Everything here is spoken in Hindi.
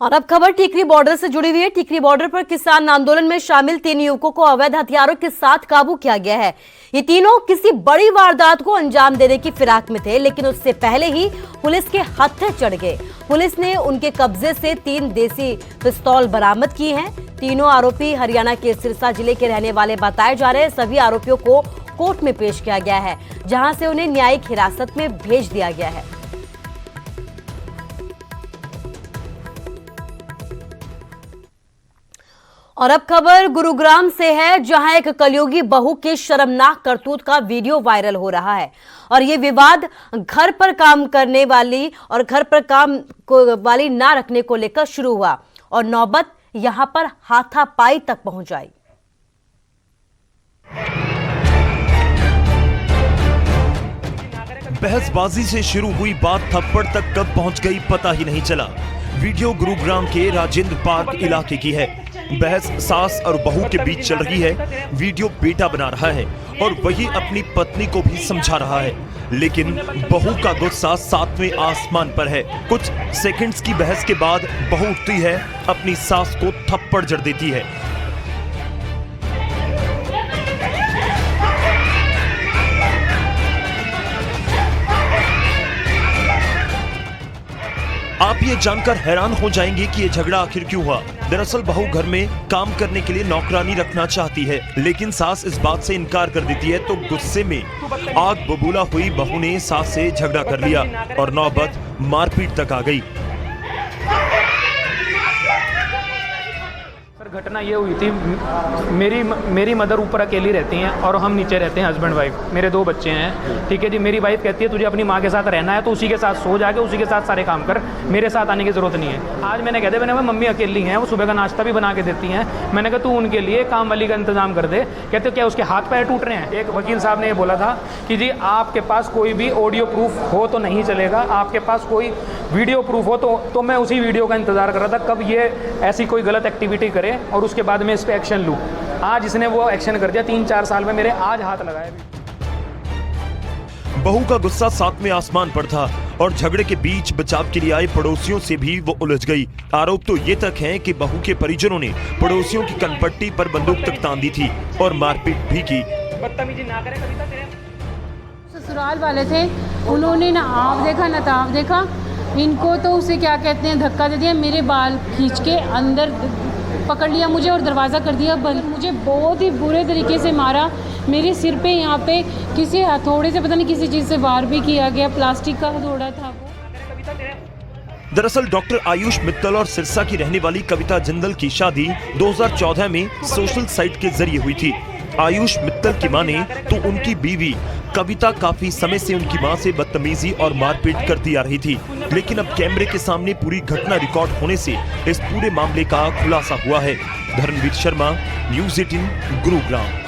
और अब खबर टिकरी बॉर्डर से जुड़ी हुई है। टिकरी बॉर्डर पर किसान आंदोलन में शामिल 3 युवकों को अवैध हथियारों के साथ काबू किया गया है। ये तीनों किसी बड़ी वारदात को अंजाम देने की फिराक में थे, लेकिन उससे पहले ही पुलिस के हत्थे चढ़ गए। पुलिस ने उनके कब्जे से 3 देसी पिस्तौल बरामद किए हैं। तीनों आरोपी हरियाणा के सिरसा जिले के रहने वाले बताए जा रहे हैं। सभी आरोपियों को कोर्ट में पेश किया गया है, जहां से उन्हें न्यायिक हिरासत में भेज दिया गया है। और अब खबर गुरुग्राम से है, जहां एक कलयुगी बहू के शर्मनाक करतूत का वीडियो वायरल हो रहा है। और ये विवाद घर पर काम करने वाली और घर पर काम वाली ना रखने को लेकर शुरू हुआ और नौबत यहां पर हाथापाई तक पहुंच आई। बहसबाजी से शुरू हुई बात थप्पड़ तक कब पहुंच गई पता ही नहीं चला। वीडियो गुरुग्राम के राजेंद्र पार्क इलाके की है। बहस सास और बहू के बीच चल रही है। वीडियो बेटा बना रहा है और वही अपनी पत्नी को भी समझा रहा है, लेकिन बहू का गुस्सा 7वें आसमान पर है। कुछ सेकंड्स की बहस के बाद बहू उठती है, अपनी सास को थप्पड़ जड़ देती है। आप ये जानकर हैरान हो जाएंगे कि ये झगड़ा आखिर क्यों हुआ। दरअसल बहू घर में काम करने के लिए नौकरानी रखना चाहती है, लेकिन सास इस बात से इनकार कर देती है। तो गुस्से में आग बबूला हुई बहू ने सास से झगड़ा कर लिया और नौबत मारपीट तक आ गई। घटना ये हुई थी, मेरी मदर ऊपर अकेली रहती हैं और हम नीचे रहते हैं, हस्बैंड वाइफ। मेरे 2 बच्चे हैं, ठीक है जी। मेरी वाइफ कहती है तुझे अपनी माँ के साथ रहना है तो उसी के साथ सो जाके उसी के साथ सारे काम कर, मेरे साथ आने की जरूरत नहीं है। आज मैंने कह दिया, मैंने मम्मी अकेली हैं, वो सुबह का नाश्ता भी बना के देती हैं, मैंने कहा तू उनके लिए काम वाली का इंतजाम कर दे। कहते क्या उसके हाथ पैर टूट रहे हैं। एक वकील साहब ने ये बोला था कि जी आपके पास कोई भी ऑडियो प्रूफ हो तो नहीं चलेगा, आपके पास कोई वीडियो प्रूफ हो तो मैं उसी वीडियो का इंतजार कर रहा था कब ये ऐसी कोई गलत एक्टिविटी करे और उसके बाद में इस पे एक्शन लूं। आज इसने वो एक्शन कर दिया। 3-4 साल में मेरे आज हाथ लगाए। बहू का गुस्सा 7वें आसमान पर था और झगड़े के बीच बचाव के लिए आए पड़ोसियों से भी वो उलझ गई। आरोप तो ये तक है कि बहू के परिजनों ने पड़ोसियों की कनपट्टी पर बंदूक तक तान दी थी और मारपीट भी की। बदतमीजी ना करे कविता। तेरे ससुराल वाले थे, उन्होंने ना आप देखा ना ताप देखा, इनको तो उसे क्या कहते हैं धक्का दे दिया, मेरे बाल खींच के अंदर पकड़ लिया मुझे और दरवाज़ा कर दिया बंद। मुझे बहुत ही बुरे तरीके से मारा। मेरे सिर पे यहाँ पे किसी हथौड़े से पता नहीं किसी चीज़ से वार भी किया गया, प्लास्टिक का हथौड़ा था वो। दरअसल डॉक्टर आयुष मित्तल और सिरसा की रहने वाली कविता जिंदल की शादी 2014 में सोशल साइट के जरिए हुई थी। आयुष मित्तल की माने तो उनकी बीवी कविता काफी समय से उनकी मां से बदतमीजी और मारपीट करती आ रही थी, लेकिन अब कैमरे के सामने पूरी घटना रिकॉर्ड होने से इस पूरे मामले का खुलासा हुआ है। धर्मवीर शर्मा, न्यूज़ 18 गुरुग्राम।